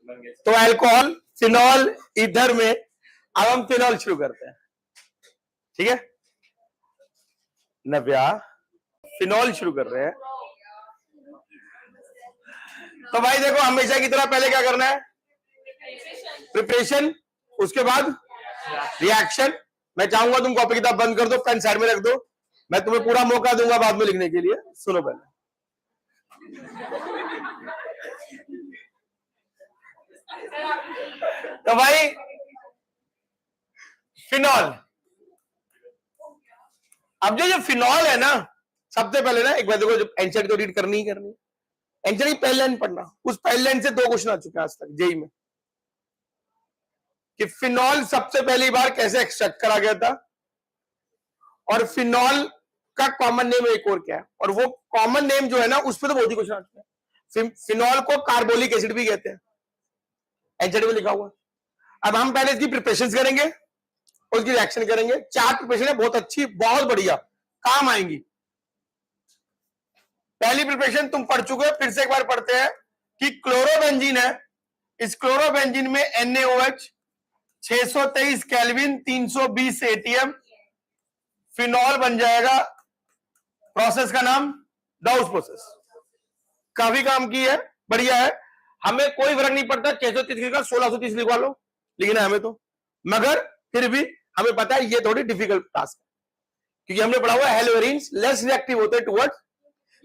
तो alcohol, phenol, ether में अब हम फिनॉल शुरू करते हैं। ठीक है, नव्या फिनॉल शुरू कर रहे हैं। तो भाई देखो, हमेशा की तरह पहले क्या करना है, प्रिपरेशन, उसके बाद रिएक्शन। मैं चाहूंगा तुम कॉपी किताब बंद कर दो, पेन साइड में रख दो, मैं तुम्हें पूरा मौका दूंगा बाद में लिखने के लिए। सुनो पहले, तो भाई फिनॉल, अब जो फिनॉल है ना, सबसे पहले ना एक बार देखो, जब एंसर तो रीड करनी ही करनी है, एंसर की पहली लाइन पढ़ना। उस पहली लाइन से 2 क्वेश्चन आ चुके हैं आज तक जेई में, कि फिनॉल सबसे पहली बार कैसे एक्सट्रैक्ट करा गया था, और फिनॉल का कॉमन नेम एक और क्या है, और वो कॉमन नेम जो है ना, उस पर तो बहुत ही क्वेश्चन आते हैं। फिनॉल को कार्बोलिक एसिड भी कहते हैं, एंसर में लिखा हुआ। अब हम पहले इसकी प्रिपरेशन करेंगे, उसकी रिएक्शन करेंगे। 4 प्रिपरेशन है, बहुत अच्छी, बहुत बढ़िया, काम आएंगी। पहली प्रिपरेशन तुम पढ़ चुके हो, फिर से एक बार पढ़ते हैं कि क्लोरोबेंजीन है, इस क्लोरोबेंजीन में NaOH 623 केल्विन 320 ATM फिनॉल बन जाएगा। प्रोसेस का नाम डाउस प्रोसेस। काफी काम की है, बढ़िया है, हमें कोई फर्क नहीं पड़ता 630 का 1630 लिखवा लो, लिखना है हमें तो, मगर फिर भी हमें पता है ये थोड़ी डिफिकल्ट टास्क है, क्योंकि हमने पढ़ा हुआ है हेलोवेरिन्स लेस रिएक्टिव होते हैं टुवर्ड्स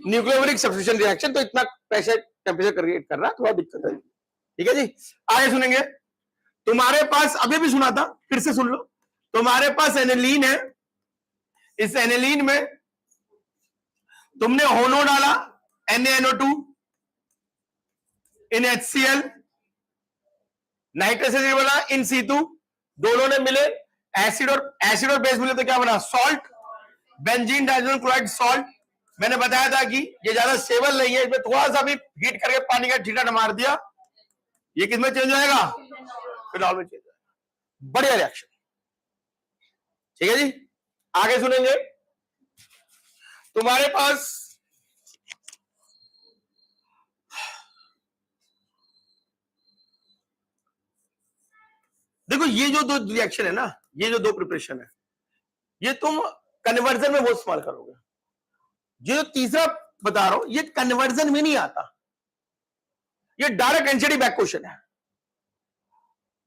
न्यूक्लियोफिलिक सब्स्टिट्यूशन रिएक्शन, तो इतना प्रेशर टेम्परेचर क्रिएट करना थोड़ा दिक्कत है। ठीक है जी, आगे सुनेंगे। तुम्हारे पास अभी भी सुना था, फिर से सुन लो। तुम्हारे पास एनिलीन है, इस एनिलीन में तुमने होनो डाला, NaNO2 इन HCl, नाइट्रस एसिड बना इन C2, दोनों ने मिले, एसिड और बेस मिले तो क्या बना, salt, benzene diazonium chloride salt. मैंने बताया था कि ये ज्यादा स्टेबल नहीं है, इसमें थोड़ा सा भी हीट करके पानी का छींटा मार दिया, ये किसमें चेंज हो जाएगा, फिनॉल में चेंज हो जाएगा। बढ़िया रिएक्शन। ठीक है जी, आगे सुनेंगे। तुम्हारे पास देखो, ये जो 2 रिएक्शन है ना, ये जो 2 प्रिपरेशन है, ये तुम कन्वर्जन में बहुत इस्तेमाल करोगे। ये जो तीसरा बता रहा हूं, ये कन्वर्जन में नहीं आता, ये डायरेक्ट एनसीडी बैक क्वेश्चन है।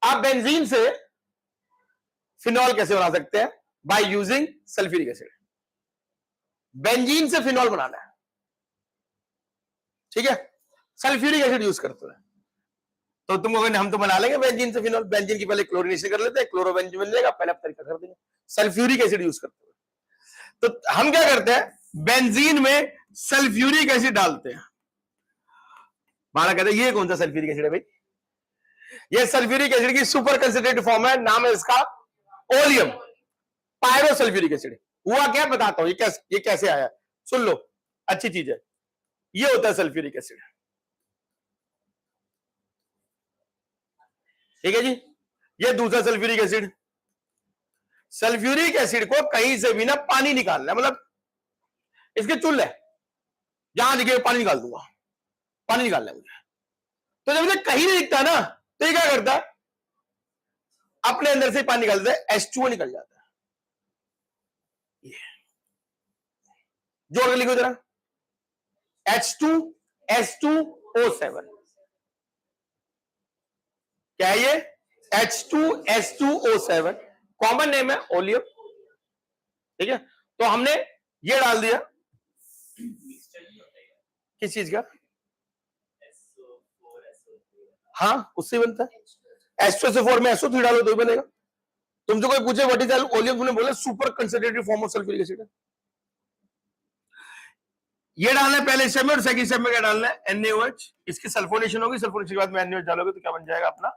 आप बेंजीन से फिनॉल कैसे बना सकते हैं, by using sulphuric acid. Benzene से फिनॉल बनाना है, ठीक है, सल्फ्यूरिक एसिड यूज करते हैं। तो तुम हम तो बना लेंगे बेंजीन से फिनॉल, बेंजीन की पहले क्लोरीनेशन कर लेते हैं, क्लोरोबेंजीन बन जाएगा, पहले तरीका कर देंगे, सल्फ्यूरिक एसिड यूज करते हैं। तो हम क्या करते हैं, बेंजीन में सल्फ्यूरिक एसिड डालते हैं। माना कहते हैं ये कौन सा सल्फ्यूरिक एसिड है भाई, ये सल्फ्यूरिक एसिड की सुपर कंसंट्रेटेड फॉर्म है, नाम है इसका ओलियम पायरोसल्फ्यूरिक एसिड। हुआ क्या बताता हूं, ये कैसे आया, सुन लो, अच्छी चीज है। ये होता है सल्फ्यूरिक एसिड, ठीक है जी। ये दूसरा सल्फ्यूरिक एसिड, सल्फ्यूरिक एसिड को कहीं से भी ना पानी निकालना है, मतलब इसके चुल्ल है, जहां दिखे पानी निकाल दूंगा, पानी निकालना है मुझे। तो जब इसे कहीं नहीं दिखता ना, तो ये क्या करता है, अपने अंदर से पानी निकालता है, H2O निकल जाता है। ये जोड़ के लिखो जरा, H2S2O7, क्या है ये, H2S2O7, कॉमन नेम है ओलियम, ठीक है। तो हमने ये डाल दिया, किस चीज का, हाँ उससे बनता है, H2SO4 में SO3 डालो तो ही बनेगा। तुमसे कोई पूछे व्हाट इज ओलियम, तुमने बोला super concentrated form of sulphuric acid है। ये डालना है पहले स्टेप में, और सेकंड स्टेप में क्या डालना है, NaOH, इसकी सल्फोनेशन होगी, सल्फोनेशन के बाद में NaOH डालोगे तो क्या बन जाएगा, अपना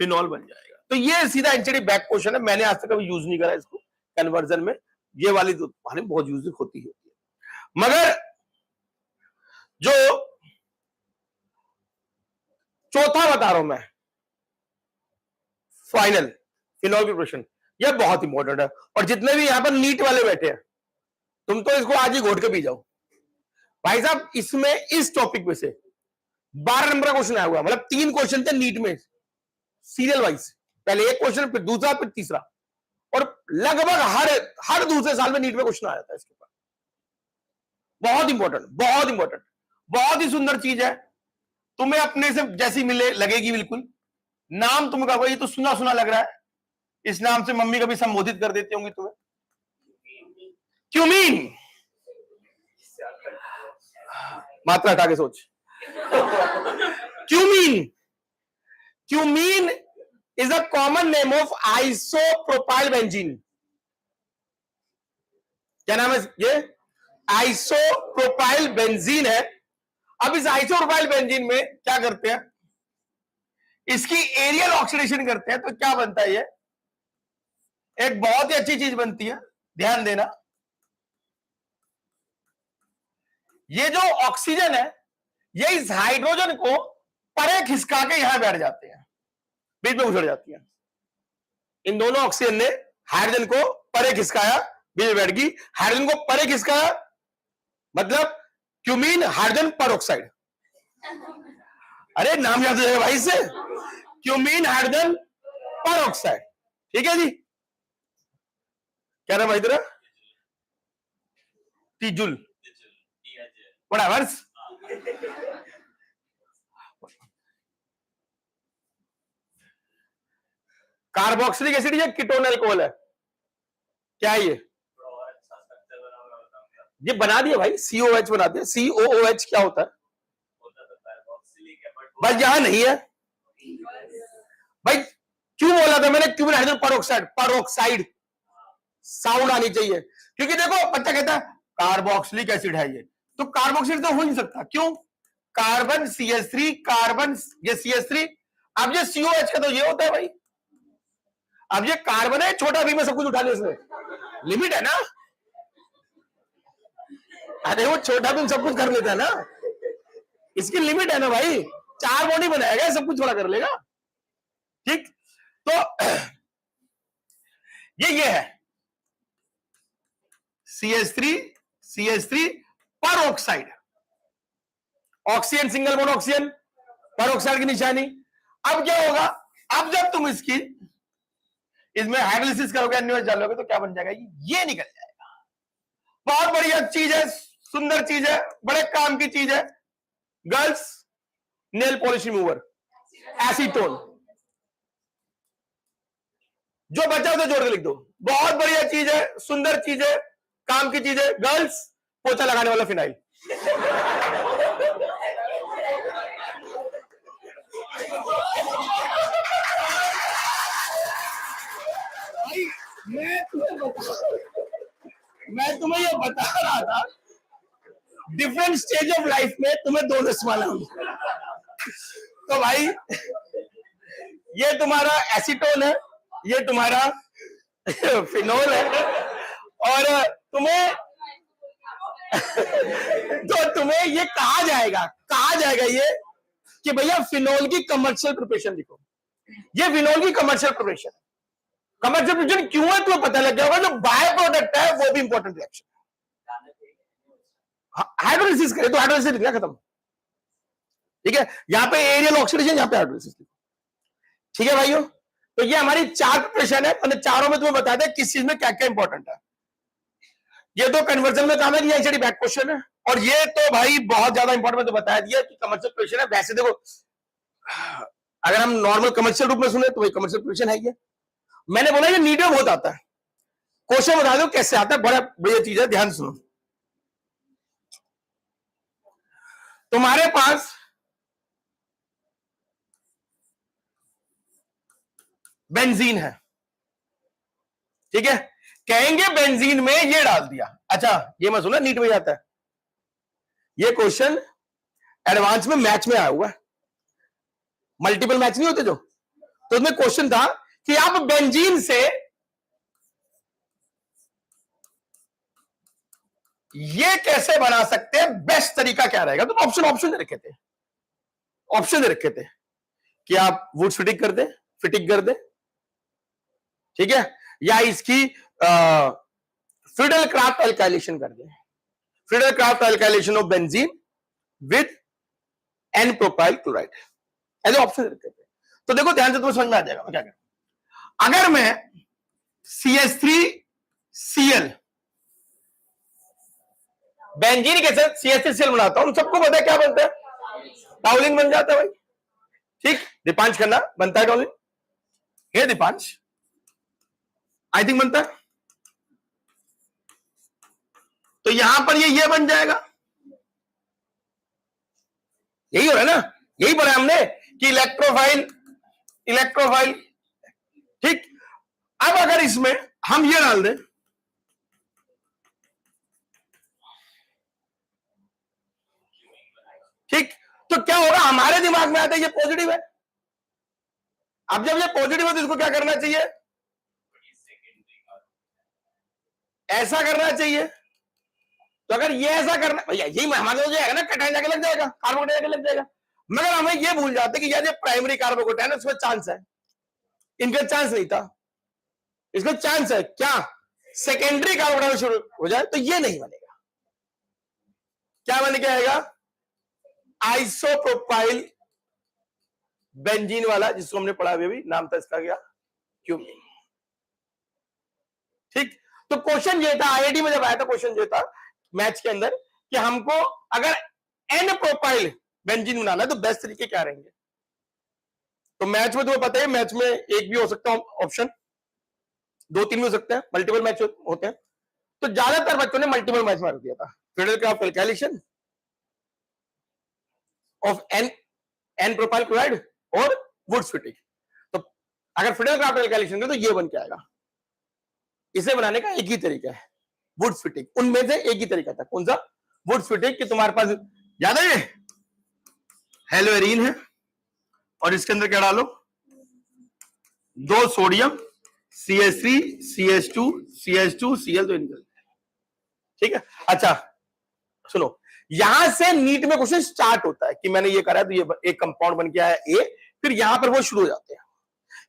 फिनॉल बन जाएगा। तो ये सीधा एनसीडी बैक क्वेश्चन है, मैंने आज तक कभी यूज नहीं करा इसको कन्वर्जन में, ये वाली तो बहुत यूज होती है। मगर जो चौथा बता रहा हूं मैं, फाइनल फिनॉल प्रिपरेशन, ये बहुत इंपॉर्टेंट है। और जितने भी यहां पर नीट वाले बैठे हैं, तुम तो इसको आज ही घोट के पी जाओ भाई साहब। इसमें इस टॉपिक में से 12 नंबर का क्वेश्चन आया हुआ, मतलब 3 क्वेश्चन थे नीट में सीरियल वाइज, पहले एक क्वेश्चन फिर दूसरा फिर तीसरा, और लगभग हर दूसरे साल में नीट में क्वेश्चन आया था इसके ऊपर। बहुत इंपॉर्टेंट, बहुत इंपॉर्टेंट, बहुत ही सुंदर चीज है, तुम्हें अपने से जैसी मिले लगेगी बिल्कुल। नाम तुम कहोगे ये तो सुना सुना लग रहा है, इस नाम से मम्मी कभी संबोधित कर देती होंगी तुम्हें, क्यूमीन। मात्रा हटा के सोच। Cumene, cumene is a common name of isopropyl benzene. क्या नाम है ये? आइसोप्रोपाइल बेंजीन है। अब इस आइसोप्रोपाइल बेंजीन में क्या करते हैं, इसकी एरियल ऑक्सीडेशन करते हैं, तो क्या बनता है ये? एक बहुत ही अच्छी चीज बनती है, ध्यान देना। ये जो ऑक्सीजन है ये इस हाइड्रोजन को परे खिसका के यहां बैठ जाते हैं, बीच में उछड़ जाती है। इन दोनों ऑक्सीजन ने हाइड्रोजन को परे खिसकाया, बीच में बैठ गई, हाइड्रोजन को परे खिसकाया, मतलब क्यूमीन हाइड्रोजन परऑक्साइड। अरे नाम याद है भाई से, क्यूमीन हाइड्रोजन परऑक्साइड। ठीक है जी, क्या नाम भाई तेरा? तीजुल, व्हाटएवर। कार्बोक्सिलिक एसिड या कीटोन अल्कोहल है, क्या है ये बना दिया भाई, COH बना दिया। COOH क्या होता है? बस यहां नहीं है भाई, क्यों बोला था मैंने cumene hydrogen peroxide? Peroxide sound आनी चाहिए, क्योंकि देखो बच्चा कहता है कार्बोक्सिलिक एसिड है ये, तो कार्बोक्सिलिक तो हो नहीं सकता, क्यों? कार्बन CH3, कार्बन ये CH3, अब ये COH का तो ये होता है भाई। अब ये कार्बन है, छोटा भी में सब कुछ उठा ले, इसमें लिमिट है ना। अरे वो छोटा भी सब कुछ कर लेता है ना, इसकी लिमिट है ना भाई, 4 बॉडी बनाएगा, सब कुछ थोड़ा कर लेगा। ठीक, तो ये है CH3 peroxide, oxygen single bond oxygen, peroxide की निशानी। अब क्या होगा, अब जब तुम इसकी इसमें हाइड्रोलिसिस करोगे, एनएच डालोगे, तो क्या बन जाएगा? ये निकल जाएगा। बहुत बढ़िया चीज है, सुंदर चीज है, बड़े काम की चीज है। Girls, nail polish remover, acetone, जो बचा तो जोड़ के लिख दो। बहुत बढ़िया चीज है, सुंदर चीज है, काम की चीज है। गर्ल्स, पोछा लगाने वाला फिनाइल। मैं तुम्हें ये बता रहा था, डिफरेंट स्टेज ऑफ लाइफ में तुम्हें 2 इस्तेमाल होंगे। तो भाई ये तुम्हारा एसीटोन है, ये तुम्हारा फिनोल है, और तुम्हें तो तुम्हें ये कहा जाएगा ये कि भैया फिनोल की कमर्शियल प्रिपरेशन लिखो। ये फिनोल की कमर्शियल प्रिपरेशन, कमर्शियल प्रिपरेशन क्यों है तुम्हें पता लग जाएगा। जो बाय प्रोडक्ट है वो भी इंपॉर्टेंट रिएक्शन, हाइड्रोलिसिस करे तो हाइड्रोलिसिस लिखना खत्म। ठीक है, यहां पे एरियल ऑक्सीडेशन, यहां पे हाइड्रोलिसिस। ठीक है भाइयों, तो ये हमारी 4 प्रिपरेशन है, मैंने चारों में तुम्हें बता दिया किस चीज में क्या क्या इंपॉर्टेंट है। ये तो कन्वर्जन में काम है, ये एक्चुअली बैक क्वेश्चन है, और ये तो भाई बहुत ज्यादा इंपॉर्टेंट, मैं तो बताया दिया कि कमर्शियल प्रिपरेशन है। वैसे देखो, अगर हम नॉर्मल कमर्शियल रूप में सुने तो वही कमर्शियल प्रिपरेशन है ये। मैंने बोला ये नीट में बहुत आता है, क्वेश्चन बता दो कैसे आता है, बड़ा बढ़िया चीज है, ध्यान सुनो। तुम्हारे पास बेंजीन है, ठीक है, कहेंगे बेंजीन में ये डाल दिया। अच्छा, ये मैं सुना नीट में जाता है, ये क्वेश्चन एडवांस में मैच में आया हुआ है, मल्टीपल मैच नहीं होते जो, तो उसमें क्वेश्चन था कि आप बेंजीन से ये कैसे बना सकते हैं, बेस्ट तरीका क्या रहेगा। तो ऑप्शन दे रखे थे, कि आप वुड फिटिंग कर दे, ठीक है, या इसकी फ्रीडल क्राफ्ट अल्काइलेशन कर दे, Friedel Crafts alkylation of benzene with N propyl chloride, ऐसे ऑप्शन रखे थे। तो देखो ध्यान से तुम्हें समझ में आ जाएगा मैं क्या करूं। अगर मैं CH3Cl बेंजीन के साथ CH3Cl बनाता हूं, सबको पता है क्या बनता है, टाउलिन बन जाता है भाई। ठीक, दीपांश खन्ना बनता है टाउलिन, हे दीपांश आई थिंक बनता है। तो यहां पर ये बन जाएगा, यही हो रहा है ना, यही पढ़ा हमने कि इलेक्ट्रोफाइल इलेक्ट्रोफाइल। ठीक, अब अगर इसमें हम ये डाल दें, ठीक, तो क्या होगा, हमारे दिमाग में आता है ये पॉजिटिव है। अब जब ये पॉजिटिव है तो इसको क्या करना चाहिए, ऐसा करना चाहिए। तो अगर ये ऐसा करना, भैया यही हमारे हो जाएगा ना, कटाई जाके लग जाएगा, कार्बन जाके लग जाएगा। मगर हमें ये भूल जाते कि यार ये प्राइमरी कार्बोकेटायन है, उसमें चांस है, इनका चांस नहीं था, इसका चांस है क्या सेकेंडरी कार्बोकेटायन शुरू हो जाए, तो ये नहीं बनेगा। क्या बन के आएगा, आइसोप्रोपाइल बेंजीन वाला, जिसको हमने पढ़ा अभी, नाम था इसका क्या, क्यूमीन। ठीक, तो क्वेश्चन ये था, आईआईटी में जब आया था क्वेश्चन ये था मैथ्स के अंदर कि हमको अगर एन प्रोपाइल बेंजीन बनाना है तो बेस्ट तरीके क्या रहेंगे। तो मैथ्स में तुम्हें पता है, मैथ्स में एक भी हो सकता है ऑप्शन, 2-3 भी हो सकते हैं, मल्टीपल मैच होते हैं। तो ज्यादातर बच्चों ने मल्टीपल मैच मार दिया था, Friedel calculation of an propyl chloride और वुड्स फिटिंग। तो अगर फिडेल कैलकुलेशन करें तो ये बन के आएगा। इसे बनाने का एक ही तरीका है, वुड्स फिटिंग। उनमें से एक ही तरीका था, कौन सा, वुड्स फिटिंग। कि तुम्हारे पास याद है ये हेलोएरीन है और इसके अंदर क्या डालो, 2 sodium, CH3 CH2 CH2 Cl, तो निकल, ठीक है। अच्छा सुनो, यहां से नीट में क्वेश्चन स्टार्ट होता है कि मैंने ये करा है तो ये एक कंपाउंड बन के आया ए, फिर यहां पर वो शुरू हो जाते हैं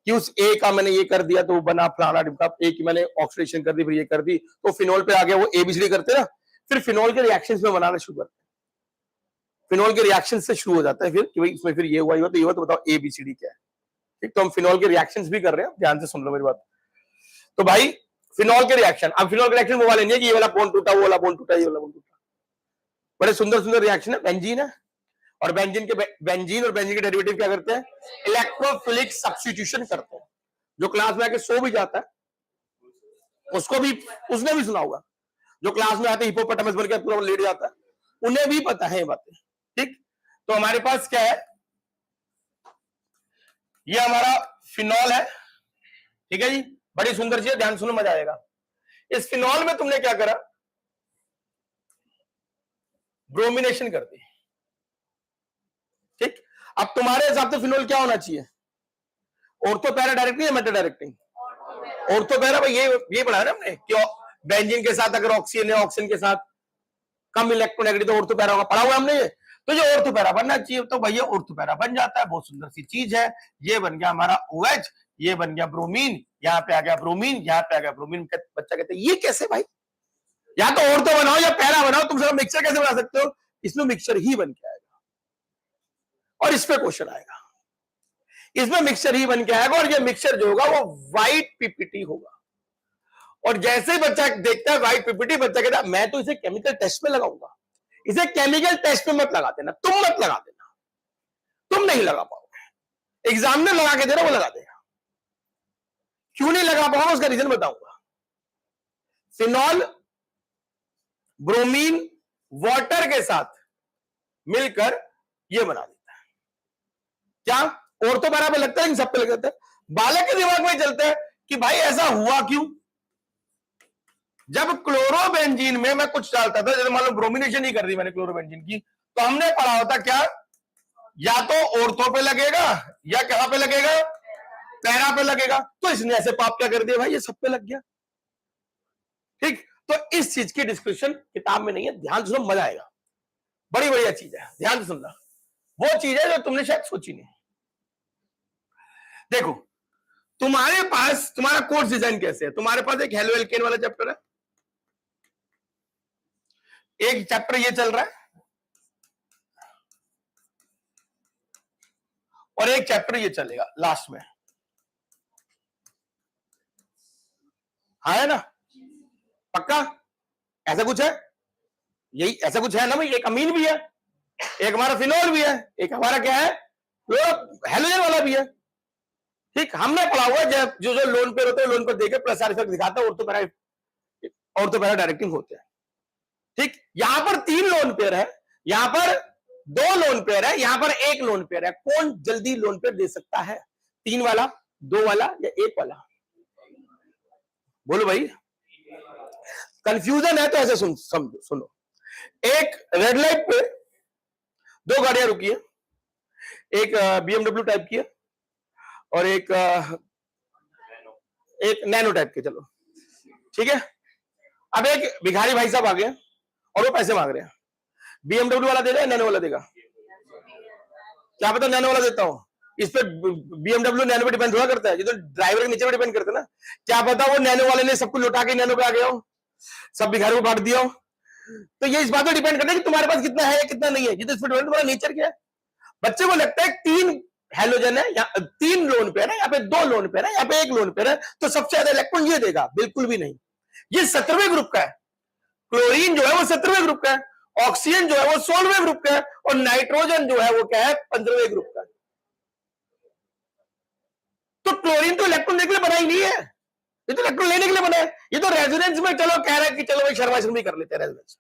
कि उस ए का मैंने ये कर दिया तो वो बना फलाना डिब्बा, ए की मैंने ऑक्सीडेशन कर दी, फिर ये कर दी, तो फिनोल पे आ गया, वो एबीसीडी करते ना, फिर फिनोल के रिएक्शंस में बनाना शुरू करते हैं, फिनोल के रिएक्शन से शुरू हो जाता है फिर कि भाई इसमें फिर ये हुआ तो ये हुआ, तो बताओ एबीसीडी क्या है। ठीक, तो हम फिनोल के रिएक्शंस भी कर रहे हैं, ध्यान से सुन लो मेरी बात। तो भाई फिनोल के रिएक्शन, अब फिनोल के रिएक्शन वो वाले नहीं है कि ये वाला बॉन्ड टूटा, वो वाला बॉन्ड टूटा, ये वाला बॉन्ड टूटा, बड़े सुंदर सुंदर रिएक्शन है। बेंजीन है और बेंजीन और बेंजीन के डेरिवेटिव क्या करते हैं, इलेक्ट्रोफिलिक सब्स्टिट्यूशन करते हैं। जो क्लास में आके सो भी जाता है उसको भी, उसने भी सुना होगा, जो क्लास में आते हिपोपोटामस बन के पूरा लेट जाता है, उन्हें भी पता है ये बातें। ठीक, तो हमारे पास क्या है, ये हमारा फिनॉल है, ठीक है जी, बड़ी सुंदर चीज, ध्यान सुनो मजा आएगा। इस फिनॉल में तुमने क्या करा, ब्रोमिनेशन कर दी। ठीक, अब तुम्हारे हिसाब से फिनॉल क्या होना चाहिए, ऑर्थो पैरा डायरेक्टिंग या मेटा डायरेक्टिंग, ऑर्थो पैरा। भाई ये पढ़ा है ना हमने कि बेंजीन के साथ अगर ऑक्सीजन है, ऑक्सीजन के साथ कम इलेक्ट्रोनेगेटिव तो ऑर्थो पैरा होगा, पढ़ा हुआ हमने ये। तो ये ऑर्थो पैरा बनना चाहिए, तो भैया ऑर्थो पैरा बन जाता है, बहुत सुंदर सी चीज है। ये बन गया हमारा OH, ये बन गया ब्रोमीन, यहाँ पे आ गया ब्रोमीन, यहाँ पे आ गया ब्रोमीन। बच्चा कहते हैं ये कैसे भाई, या तो ऑर्थो बनाओ या पैरा बनाओ, तुम सब मिक्सचर कैसे बना सकते हो, इसमें मिक्सचर ही बन के आएगा और इस पे क्वेश्चन आएगा, इसमें मिक्सचर ही बन के आएगा। और ये मिक्सचर जो होगा वो व्हाइट पीपीटी होगा। और जैसे ही बच्चा देखता है व्हाइट पीपीटी, बच्चा कहता है मैं तो इसे केमिकल टेस्ट में लगाऊंगा। इसे केमिकल टेस्ट में मत लगा देना, तुम मत लगा देना, तुम नहीं लगा पाओगे, एग्जाम में लगा के देना, वो लगा देगा। क्यों नहीं लगा पाऊंगा उसका रीजन बताऊंगा। फिनॉल ब्रोमीन वाटर के साथ मिलकर ये बना देता है, क्या ऑर्थो पैरा पे लगता है, इन सब पे लगता है। बालक के दिमाग में चलता है कि भाई ऐसा हुआ क्यों। जब क्लोरोबेंजीन में मैं कुछ डालता था, जैसे मान लो ब्रोमिनेशन ही कर दी मैंने क्लोरोबेंजीन की, तो हमने पढ़ा होता क्या, या तो ऑर्थो पे लगेगा या कहां पे लगेगा, पैरा पे लगेगा। तो इसने ऐसे पाप क्या कर दिया भाई, ये सब पे लग गया। ठीक, तो इस चीज की डिस्क्रिप्शन किताब में नहीं है, ध्यान से सुनो मजा आएगा, बड़ी बढ़िया चीज है, ध्यान से सुनना। वो चीज है जो तुमने शायद सोची नहीं। देखो तुम्हारे पास, तुम्हारा कोर्स डिजाइन कैसे है, तुम्हारे पास एक हेलो एल्केन वाला चैप्टर है, एक चैप्टर ये चल रहा है, और एक चैप्टर ये चलेगा लास्ट में, हाँ है ना, पक्का? ऐसा कुछ है, यही ऐसा कुछ है ना भाई। एक अमीन भी है, एक हमारा फिनोल भी है, एक हमारा क्या है, हेलोजन वाला भी है। ठीक, हमने पढ़ा हुआ है जो जो लोन पेयर होते हैं लोन पर देके प्लस साइड इफेक्ट दिखाता है, ऑर्थोपैरा डायरेक्टिंग होते हैं। ठीक, यहां पर 3 लोन पेयर है, यहां पर 2 लोन पेयर है, यहां पर 1 लोन पेयर है। कौन जल्दी लोन पेयर दे सकता है? 3 वाला, 2 वाला या 1 वाला? बोलो भाई, कंफ्यूजन है तो ऐसे सुनो। एक रेड लाइट पे 2 गाड़ियां रुकी है, एक BMW टाइप की है और एक नैनो टाइप की, चलो ठीक है। अब एक भिखारी भाई साहब आ गए और वो पैसे मांग रहे हैं। BMW वाला देगा या नैनो वाला देगा? क्या पता नैनो वाला देता हूं, इस पे BMW नैनो पे डिपेंड थोड़ा करता है, ये तो ड्राइवर के नीचे पे डिपेंड करता है ना। क्या पता वो नैनो वाले ने सबको लुटा के नैनो पे आ गया हो, सब भिखारी को बांट दिया हो। तो ये इस बात पर डिपेंड करता है कि तुम्हारे पास कितना है कितना नहीं है, ये तो इस पर डिपेंड तुम्हारा नेचर क्या है। बच्चे को लगता है 3 हेलोजन है या 3 लोन पेयर है, यहाँ पे 2 लोन पेयर है, यहाँ पे 1 लोन पेयर है, तो सबसे ज्यादा इलेक्ट्रॉन ये देगा? बिल्कुल भी नहीं। ये 17वें ग्रुप का है। क्लोरीन जो है वो 17वें ग्रुप का है, ऑक्सीजन जो है वो 16वें ग्रुप का है, और नाइट्रोजन जो है वो क्या है, 15वें ग्रुप का है। तो क्लोरीन तो इलेक्ट्रॉन देने के लिए बना ही नहीं है, ये तो इलेक्ट्रॉन लेने के लिए बना है। ये तो रेजोनेंस में चलो कह रहा है कि चलो भाई शर्माशन भी कर लेते हैं रेजोनेंस।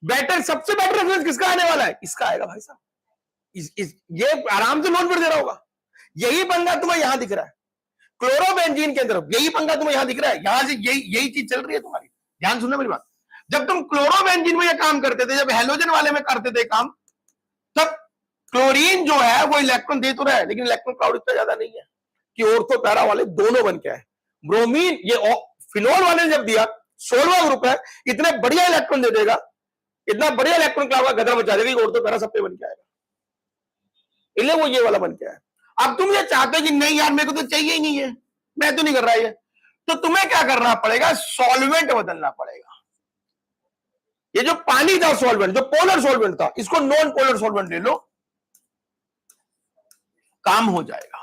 बेटर, सबसे बेटर रेजोनेंस किसका आने वाला है? इसका आएगा भाई साहब। ये आराम से लोन पर दे रहा होगा। यही पंगा तुम्हें यहां दिख रहा है क्लोरोबेंजीन के अंदर, यही पंगा तुम्हें यहां दिख रहा है। यहां से यही चीज चल रही है तुम्हारी। ध्यान सुनना मेरी बात। जब तुम क्लोरोबेंजीन में ये काम करते थे, जब हेलोजन वाले में करते थे काम, तब क्लोरीन जो है वो इलेक्ट्रॉन दे तो रहा है, लेकिन इलेक्ट्रॉन क्राउड इतना ज्यादा नहीं है कि ऑर्थोपैरा वाले दोनों बन के आए। ब्रोमीन, ये फिनोल वाले ने जब दिया, 16वां ग्रुप है, इतने बढ़िया इलेक्ट्रॉन दे देगा, इतना बढ़िया इलेक्ट्रॉन क्लाउड का गदर बचा देगा, ऑर्थोपैरा सब पे बन के आएगा, इसलिए वो ये वाला बन के आया। अब तुम ये चाहते हो कि नहीं यार मेरे को तो चाहिए ही नहीं है, मैं तो नहीं कर रहा है, तो तुम्हें क्या करना पड़ेगा? सॉल्वेंट बदलना पड़ेगा। ये जो पानी था सॉल्वेंट, जो पोलर सॉल्वेंट था, इसको नॉन पोलर सॉल्वेंट ले लो, काम हो जाएगा।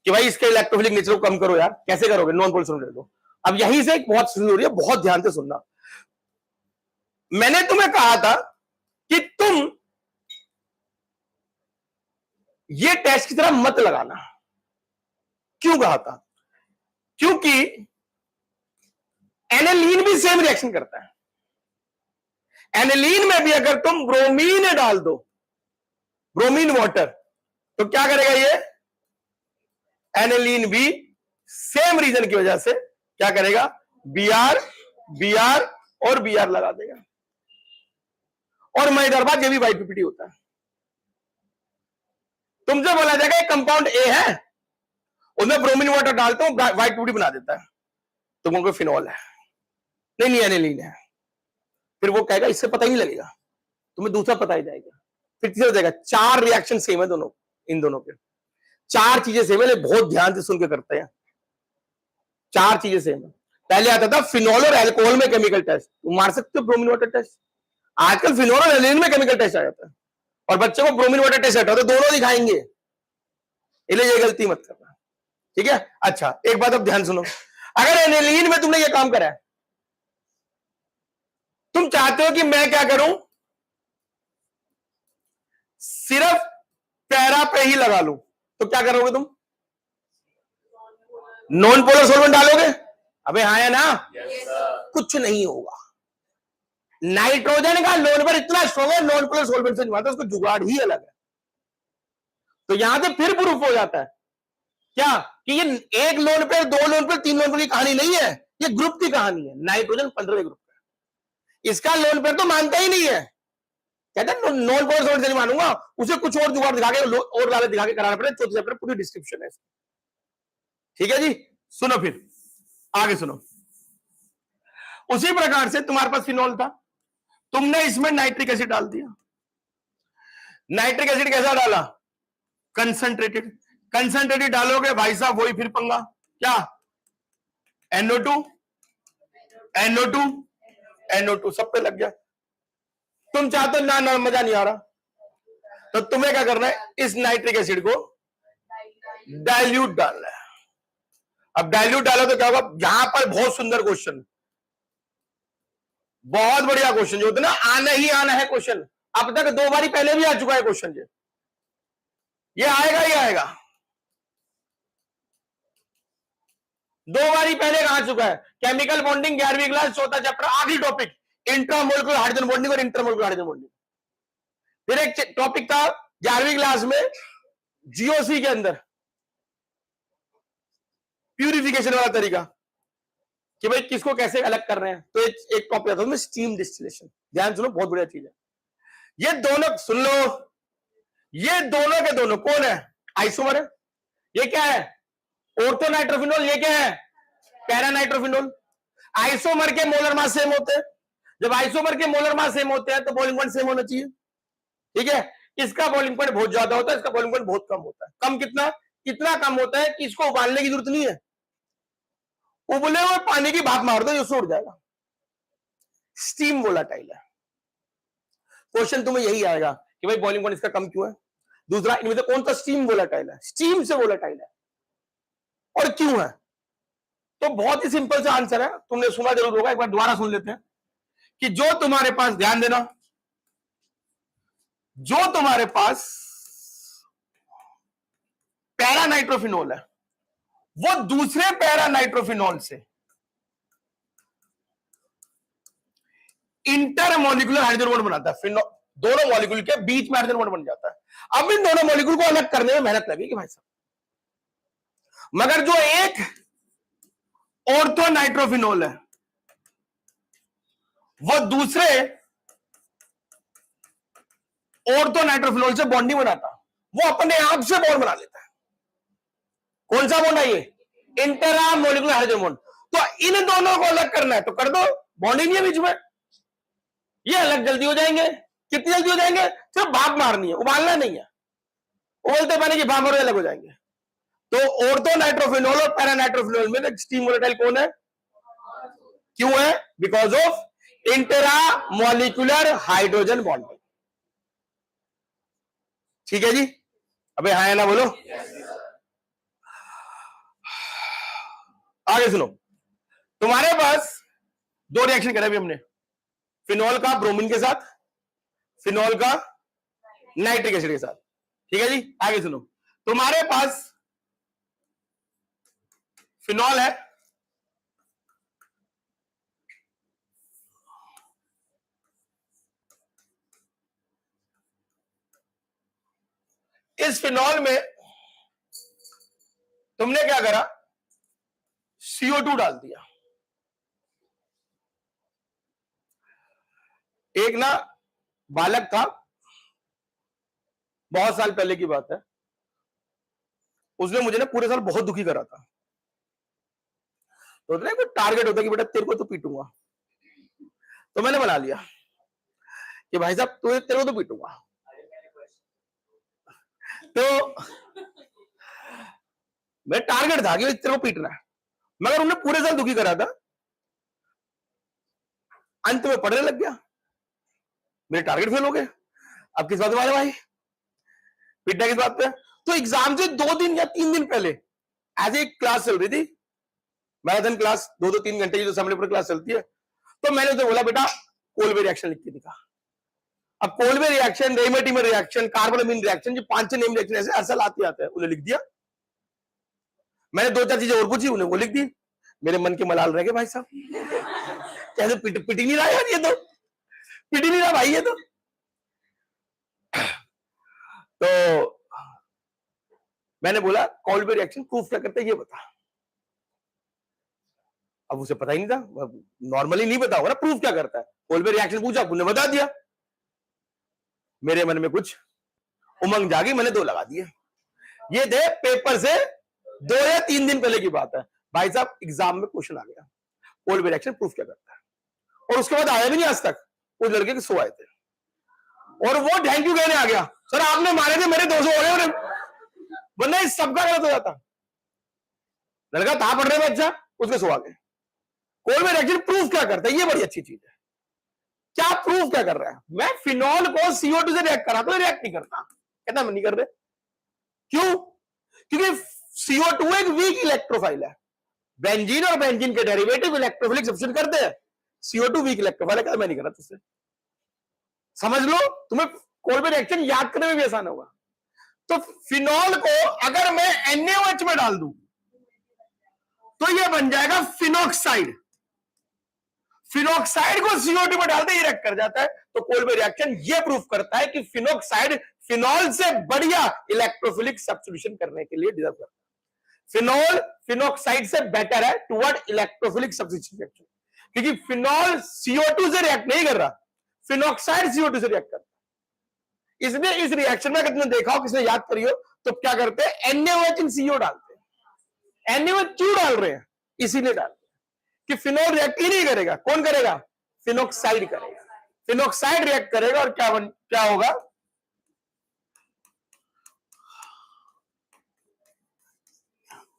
कि भाई इसके इलेक्ट्रोफिलिक नेचर को कम करो यार, कैसे करोगे? नॉन पोलर सॉल्वेंट ले लो। अब यहीं से एक बहुत जरूरी है, बहुत ध्यान से सुनना। मैंने तुम्हें कहा था कि तुम ये टेस्ट की तरह मत लगाना। क्यों कहा था? क्योंकि एनिलीन भी सेम रिएक्शन करता है। एनिलीन में भी अगर तुम ब्रोमीन डाल दो, ब्रोमीन वाटर, तो क्या करेगा ये? एनिलीन भी सेम रीजन की वजह से क्या करेगा? बीआर, बीआर और बीआर लगा देगा। और मजेदार बात, ये भी वाइट पीपीटी होता है। तुमसे बोला जाएगा एक कंपाउंड ए है, उसमें ब्रोमीन वाटर डालता हूं, व्हाइट पीपीटी बना देता है, तुमको फिनॉल है, नहीं एनिलीन है। फिर वो कहेगा इससे पता ही नहीं लगेगा, तुम्हें दूसरा पता ही जाएगा। फिर तीसरा जाएगा, 4 रिएक्शन सेम है दोनों, इन दोनों के 4 चीजें सेम है, बहुत ध्यान से सुन के करते हैं। 4 चीजें सेम है। पहले आता था फिनॉल और एल्कोहल में केमिकल टेस्ट, तुम मार सकते हो ब्रोमीन वाटर टेस्ट। आजकल फिनॉल और एनिलीन में केमिकल टेस्ट आ जाता है, और बच्चों को ब्रोमीन वाटर टेस्ट हटाओ तो दोनों दिखाएंगे, इसलिए ये गलती मत करना, ठीक है? अच्छा, एक बात अब ध्यान सुनो, अगर एनिलीन में तुमने ये काम करा है, तुम चाहते हो कि मैं क्या करूं, सिर्फ पैरा पे ही लगा लूं, तो क्या करोगे तुम? नॉन पोलर सॉल्वेंट डालोगे? अबे हाँ या ना? कुछ नहीं होगा। नाइट्रोजन का लोन पर इतना स्ट्रॉन्ग है, नॉन पोलर सॉल्वेंट से नहीं आता, उसको जुगाड़ ही अलग है। तो यहां से फिर प्रूफ हो जाता है क्या कि ये 1 लोन पे, 2 लोन पे, 3 लोन पे की कहानी नहीं है, ये ग्रुप की कहानी है। नाइट्रोजन 15वें ग्रुप का, इसका लोन पेयर तो मानता ही नहीं है, कहता है नॉन पोलर सॉल्वेंट से नहीं मानूंगा, उसे कुछ और जुगाड़ दिखा के और लाले दिखा के कराना पड़े। चौथे चैप्टर पूरी डिस्क्रिप्शन है, ठीक है जी? सुनो फिर आगे सुनो। उसी प्रकार से तुम्हारे पास फिनॉल था, तुमने इसमें नाइट्रिक एसिड डाल दिया। नाइट्रिक एसिड कैसा डाला? कंसंट्रेटेड। कंसंट्रेटेड डालोगे भाई साहब, वही फिर पंगा, क्या? NO2 NO2 NO2 सब पे लग गया। तुम चाहते हो ना ना मजा नहीं आ रहा, तो तुम्हें क्या करना है, इस नाइट्रिक एसिड को डाइल्यूट डालना है। अब डाइल्यूट डालो तो क्या होगा, यहां पर बहुत सुंदर क्वेश्चन, बहुत बढ़िया क्वेश्चन, जो होता है ना आना ही आना है क्वेश्चन, अब तक 2 बारी पहले भी आ चुका है क्वेश्चन, ये आएगा ही आएगा, 2 बारी पहले आ चुका है। केमिकल बॉन्डिंग 11वीं क्लास, चौथा चैप्टर, आखिरी टॉपिक इंट्रामोलिकुलर हाइड्रोजन बॉन्डिंग और इंटरमोलिकुलर हाइड्रोजन बॉन्डिंग। फिर एक टॉपिक था 11वीं क्लास में जीओसी के अंदर प्यूरिफिकेशन वाला तरीका, कि भाई किसको कैसे अलग कर रहे हैं, तो एक टॉपिक आता है स्टीम डिस्टिलेशन। ध्यान सुनो, बहुत बढ़िया चीज है। ये दोनों सुन लो, ये दोनों के दोनों कौन है, आइसोमर है। ये क्या है, ऑर्थो नाइट्रोफिनोल, ये क्या है, पैरा नाइट्रोफिनोल। आइसोमर के मोलर मास सेम होते हैं, जब आइसोमर के मोलर मास सेम होते हैं तो बॉइलिंग पॉइंट सेम होना चाहिए, ठीक है। इसका बॉइलिंग पॉइंट बहुत ज्यादा होता है, इसका बॉइलिंग पॉइंट बहुत कम होता है। कम कितना, कितना कम होता है कि इसको उबालने की जरूरत नहीं है, उबले हुए पानी की भाप मार दो, ये उड़ जाएगा। स्टीम वोलाटाइल है। क्वेश्चन तुम्हें यही आएगा कि भाई बॉइलिंग पॉइंट इसका कम क्यों है। दूसरा, इनमें से कौन सा स्टीम वोलाटाइल है, स्टीम से वोलाटाइल है, और क्यों है। तो बहुत ही सिंपल सा आंसर है, तुमने सुना जरूर होगा, एक बार दोबारा सुन लेते हैं कि जो तुम्हारे पास, ध्यान देना, जो तुम्हारे पास पैरा नाइट्रोफिनोल है, वो दूसरे पैरा नाइट्रोफिनोल से इंटरमोलिकुलर हाइड्रोजन बॉन्ड बनाता है। दोनों मॉलिक्यूल के बीच में हाइड्रोजन बॉन्ड बन जाता है। अब इन दोनों मॉलिक्यूल को अलग करने में मेहनत लगेगी भाई साहब, मगर जो एक ऑर्थो नाइट्रोफिनोल है वो दूसरे ऑर्थो नाइट्रोफिनोल से बॉन्ड नहीं बनाता, वो अपने आप से बॉन्ड बना लेता है। कौन सा बॉन्ड है ये, इंटरा मोलिकुलर हाइड्रोजन बॉन्ड। तो इन दोनों को अलग करना है तो कर दो, बॉन्ड ही नहीं है बीच में, ये अलग जल्दी हो जाएंगे। कितनी जल्दी हो जाएंगे, सिर्फ भाप मारनी है, उबालना नहीं है, उबलते पानी की भाप मारो अलग हो जाएंगे। तो ऑर्थो नाइट्रोफिनोल और पैरा नाइट्रोफिनोल में स्टीम वोलेटाइल कौन है, क्यों है, because of intra molecular hydrogen bonding. ठीक है जी, अबे हाँ है ना बोलो। आगे सुनो, तुम्हारे पास 2 रिएक्शन करे अभी हमने, फिनॉल का ब्रोमीन के साथ, फिनॉल का नाइट्रिक एसिड के साथ, ठीक है जी। आगे सुनो, तुम्हारे पास फिनॉल है, इस फिनॉल में तुमने क्या करा, CO2 डाल दिया। एक ना बालक था, बहुत साल पहले की बात है, उसने मुझे ना पूरे साल बहुत दुखी करा था। तो कोई टारगेट होता कि बेटा तेरे को तो पीटूंगा, तो मैंने बना लिया कि भाई साहब तेरे को तो पीटूंगा। तो मैं टारगेट था कि तेरे को पीटना है, मगर उन्हें पूरे साल दुखी करा था, अंत में पढ़ने लग गया, मेरे टारगेट फेल हो गए। अब किस बात पे भाई, पीटना किस बात पे। तो एग्जाम से 2 दिन या 3 दिन पहले एज ए क्लास चल रही थी, मैराथन क्लास, 2-2 3 घंटे की जो सामने पर क्लास चलती है, तो मैंने उसे बोला बेटा कोलबे रिएक्शन लिख के दिखा। अब Kolbe reaction, Raymer reaction, कार्बोनामिन reaction, जो 5-6 नेम रिएक्शन ऐसे असल आते हैं, उन्हें लिख दिया। मैंने 2-4 चीजें और पूछी, उन्हें वो लिख दी। मेरे मन के मलाल रह गए भाई साहब, कैसे पिटी नहीं रहा यार, ये तो पिटी नहीं रहा भाई ये तो। मैंने बोला कोलबे रिएक्शन प्रूफ क्या करता है ये बता। अब उसे पता ही नहीं था, नॉर्मली नहीं पता होगा ना प्रूफ क्या करता है। कोलबे रिएक्शन पूछा, उन्हें बता दिया। मेरे मन में कुछ उमंग जागी, मैंने 2 लगा दिए। ये थे पेपर से 2 या 3 दिन पहले की बात है भाई साहब। एग्जाम में क्वेश्चन आ गया, कोलबे रिएक्शन प्रूफ क्या करता है, और उसके बाद आया भी नहीं आज तक। उस लड़के के 100 आए थे और वो थैंक यू कहने आ गया, सर आपने मारे थे, मेरे 200 हो गए, वरना इस सबका गलत हो जाता। लड़का था पढ़ने में अच्छा, उसके 100 आ गए। कोलबे रिएक्शन प्रूफ क्या करता है, ये बड़ी अच्छी चीज है। क्या प्रूफ क्या कर रहा है? मैं फिनॉल को CO2 से रिएक्ट करा तो रिएक्ट नहीं करता, कहता मैं नहीं कर रहे। क्यों? क्योंकि CO2 एक वीक इलेक्ट्रोफाइल है, बेंजीन और बेंजीन के डेरिवेटिव इलेक्ट्रोफिलिक सब्स्टिट्यूट करते हैं, CO2 वीक इलेक्ट्रोफाइल है, कहता मैं नहीं कर रहा तुझसे। समझ लो, तुम्हें कोई भी रिएक्शन याद करने में भी आसान होगा। तो फिनॉल को अगर मैं NaOH में डाल दूं तो ये बन जाएगा फिनॉक्साइड। फिनॉक्साइड को CO2 में डालते ही रिएक्ट कर जाता है। तो कोई भी रिएक्शन ये प्रूफ करता है कि फिनॉक्साइड फिनॉल से बढ़िया इलेक्ट्रोफिलिक सब्स्टिट्यूशन करने के लिए डिजर्व करता है। फिनॉल फिनॉक्साइड से बेटर है टुवर्ड इलेक्ट्रोफिलिक सब्स्टिट्यूशन रिएक्शन, क्योंकि फिनॉल CO2 से रिएक्ट नहीं कर रहा, फिनॉक्साइड CO2 से रिएक्ट करता है। इसलिए इस रिएक्शन में अगर तुमने देखा हो, किसने याद करी हो, तो क्या करते हैं, NaOH इन CO डालते हैं। NaOH क्यों डाल रहे हैं? इसीलिए डालते हैं कि फिनॉल रिएक्ट ही नहीं करेगा, कौन करेगा? फिनॉक्साइड करेगा। फिनॉक्साइड रिएक्ट करेगा और क्या होगा?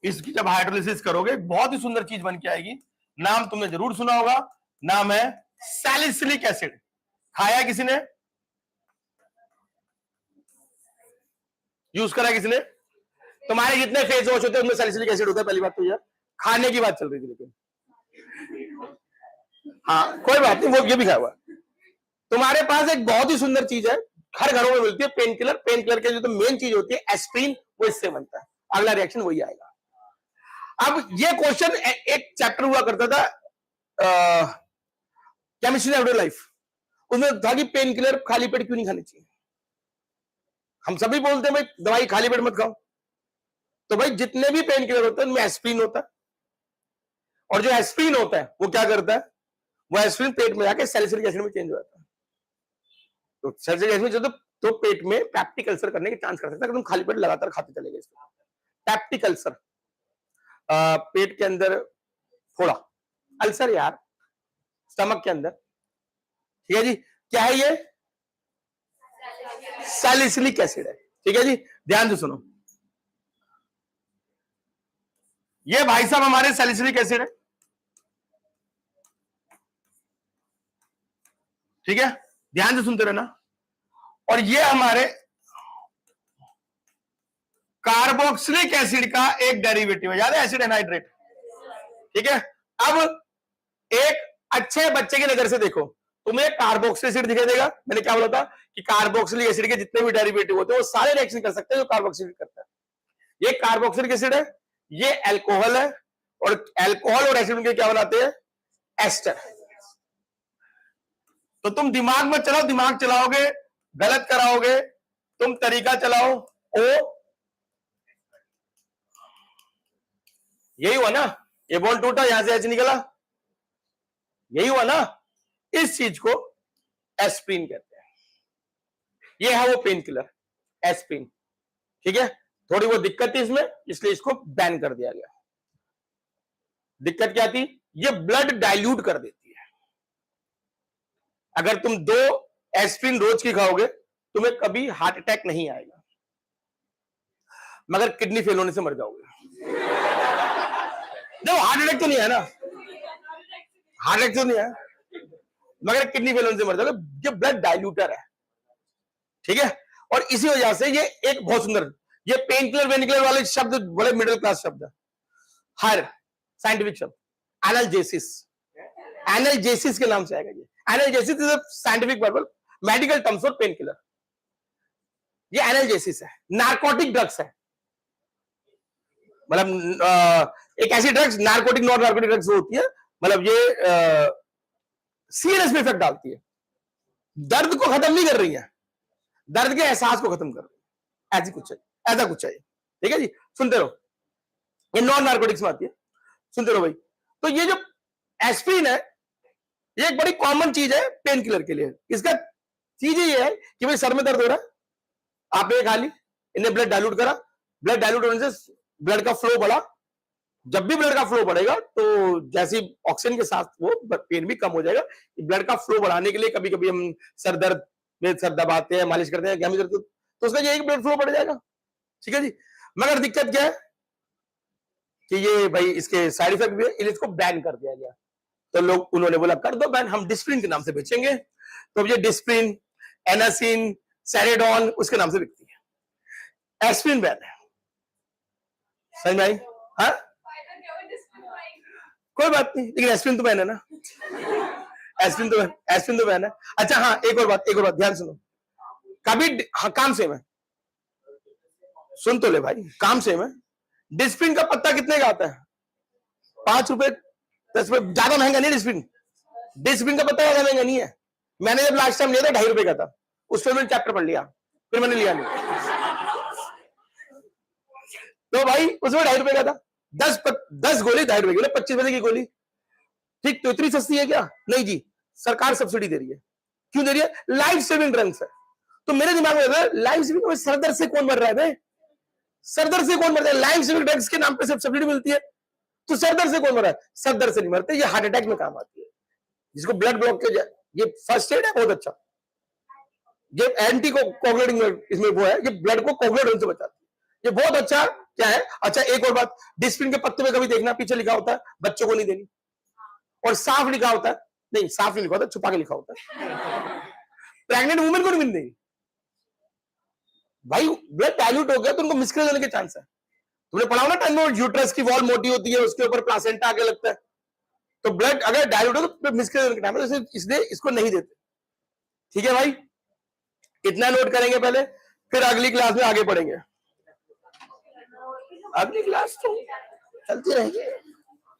इसकी जब हाइड्रोलिसिस करोगे बहुत ही सुंदर चीज बन के आएगी। नाम तुमने जरूर सुना होगा, नाम है सैलिसिलिक एसिड। खाया किसी ने? यूज करा किसी ने? तुम्हारे जितने फेस वॉश होते हैं उनमें सैलिसिलिक एसिड होता है। पहली बात तो यार, खाने की बात चल रही थी, लेकिन हाँ कोई बात नहीं, वो ये भी खाया हुआ। तुम्हारे पास एक बहुत ही सुंदर चीज है, हर घरों में मिलती है, पेन किलर। पेन किलर के जो तो मेन चीज होती है एस्प्रिन, वो इससे बनता है। अगला रिएक्शन वही आएगा। अब ये क्वेश्चन एक चैप्टर हुआ करता था केमिस्ट्री एवरीडे लाइफ, उसमें था कि पेन किलर खाली पेट क्यों नहीं खानी चाहिए। हम सभी बोलते हैं भाई दवाई खाली पेट मत खाओ, तो भाई जितने भी पेन किलर होते हैं उनमें एस्प्रिन होता है, और जो एस्प्रिन होता है वो क्या करता है, वो एस्प्रिन पेट में जाके सैलिसिलिक एसिड में चेंज हो जाता है। तो सैलिसिलिक एसिड तो पेट में पैप्टिक अल्सर करने के चांस कर सकता है अगर तुम खाली पेट लगातार खाते चले गए। इसको पैप्टिक अल्सर, पेट के अंदर थोड़ा अल्सर यार, स्टमक के अंदर, ठीक है जी। क्या है ये? सैलिसिलिक एसिड है, ठीक है जी। ध्यान से सुनो, ये भाई साहब हमारे सैलिसिलिक एसिड है, ठीक है, ध्यान से सुनते रहना। और ये हमारे कार्बोक्सिलिक एसिड का एक डेरिवेटिव है, याद है, एसिड एनहाइड्रेट, ठीक है। अब एक अच्छे बच्चे की नजर से देखो, तुम्हें कार्बोक्सिलिक एसिड दिखाई देगा। मैंने क्या बोला था कि कार्बोक्सिलिक एसिड के जितने भी डेरिवेटिव होते हैं वो सारे रिएक्शन कर सकते हैं जो कार्बोक्सिलिक करता है। ये कार्बोक्सिलिक एसिड है, ये अल्कोहल है, और अल्कोहल और एसिड के क्या बनाते हैं? एस्टर। तो तुम दिमाग में चलाओ, दिमाग चलाओगे गलत कराओगे, तुम तरीका चलाओ। ओ यही हुआ ना, ये बॉन्ड टूटा, यहां से एच निकला, यही हुआ ना। इस चीज को एस्प्रिन कहते हैं। ये है वो पेन किलर एस्प्रिन, ठीक है। थोड़ी वो दिक्कत थी इसमें, इसलिए इसको बैन कर दिया गया। दिक्कत क्या थी? ये ब्लड डाइल्यूट कर देती है। अगर तुम 2 एस्प्रिन रोज की खाओगे तुम्हें कभी हार्ट अटैक नहीं आएगा, मगर किडनी फेल होने से मर जाओगे। देखो हार्ट अटैक तो नहीं है ना, हार्ट अटैक तो नहीं है, मगर किडनी फेल होने से मर जाओगे। ये ब्लड डाइल्यूटर है, ठीक है। और इसी वजह से ये एक बहुत सुंदर, ये पेन किलर वेन किलर वाले शब्द बड़े मिडिल क्लास शब्द है। हर साइंटिफिक शब्द एनाल्जेसिस, एनाल्जेसिस के नाम से आएगा। ये analgesics is a scientific verb, medical terms for pain killer. ये एनाल्जेसिस है, नार्कोटिक ड्रग्स है, मतलब एक ऐसी drugs, narcotic non narcotic drugs होती है, मतलब ये सीरियस में इफेक्ट डालती है, दर्द को खत्म नहीं कर रही है, दर्द के एहसास को खत्म कर रही है, ऐसी कुछ है, ऐसा कुछ है, ठीक है जी। सुनते रहो, ये नॉन नार्कोटिक्स में आती है, सुनते रहो भाई। तो ये जो एस्प्रिन है ये एक बड़ी कॉमन चीज है पेन किलर के लिए। इसका चीज ये है कि भाई सर में दर्द हो रहा है, आपने ये खा ली, इन्हें ब्लड डाइल्यूट करा, ब्लड डाइल्यूट होने से ब्लड का फ्लो बढ़ा। जब भी ब्लड का फ्लो बढ़ेगा तो जैसे ऑक्सीजन के साथ वो पेन भी कम हो जाएगा। ब्लड का फ्लो बढ़ाने के लिए कभी कभी हम सर दर्द में सर दबाते हैं, मालिश करते हैं, क्या करते हैं, तो उसका यही ब्लड फ्लो बढ़ जाएगा, ठीक है जी। मगर दिक्कत क्या है कि ये भाई इसके साइड इफेक्ट भी है, इसको बैन कर दिया गया। तो लोग उन्होंने बोला कर दो बैन, हम डिस्प्रिन के नाम से बेचेंगे। तो ये डिस्प्रिन, एनासिन, सेरेडॉन उसके नाम से बिकती है। एस्पिरिन बैन है, समझ में आई? हाँ, कोई बात नहीं, लेकिन एस्पिरिन तो बैन है ना, एस्पिरिन तो बैन है। अच्छा हाँ, एक और बात ध्यान सुनो, कभी हाँ, काम सेम है, सुन तो ले भाई, काम सेम है। डिस्प्रिन का पत्ता कितने का आता है? 5 रुपए 10 रुपए, ज्यादा महंगा नहीं। डिस्प्रिन का पत्ता ज्यादा महंगा नहीं है। मैंने जब लास्ट टाइम लिया था 2.5 रुपए का था, उस पर मैंने चैप्टर पढ़ लिया, फिर मैंने लिया नहीं। तो भाई उसमें 2.5 रुपए का था, 10 गोली 2.5 रुपए की, 25 रुपए की गोली। ठीक, तो इतनी सस्ती है क्या? नहीं जी, सरकार सब्सिडी दे रही है। क्यों दे रही है? लाइफ सेविंग ड्रग्स है। तो मेरे दिमाग में लाइफ सेविंग में सरदर्द से कौन मर रहा है भाई? सरदर्द से कौन मरता है? लाइफ सेविंग ड्रग्स के नाम पे सिर्फ सब्सिडी मिलती है, तो सरदर्द से कौन मर रहा है? सरदर्द से नहीं मरते, ये हार्ट अटैक में काम आती है, जिसको ब्लड ब्लॉकेज है। ये फर्स्ट एड है, बहुत अच्छा। ये एंटी कोगुलेटिंग इसमें वो है, ये ब्लड को कोगुलेट होने से बचाती है, ये बहुत अच्छा क्या है। अच्छा एक और बात, डिस्प्रिन के पत्ते में कभी देखना पीछे लिखा होता है बच्चों को नहीं देनी, और साफ लिखा होता है, नहीं साफ नहीं लिखा होता, छुपा के लिखा होता है, प्रेग्नेंट वुमेन को नहीं मिल देगी। भाई ब्लड डाइल्यूट हो गया तो उनको मिसकैरेज होने के चांस है। तुमने पढ़ा ना टाइम में, यूट्रस की वॉल मोटी होती है, उसके ऊपर प्लासेंटा आगे लगता है, तो ब्लड अगर डाइल्यूट हो तो मिसकैरेज होने के टाइम है, इसलिए इसको नहीं देते। ठीक है भाई, इतना नोट करेंगे पहले, फिर अगली क्लास में आगे पढ़ेंगे। अगली क्लास तो चलती रहेगी।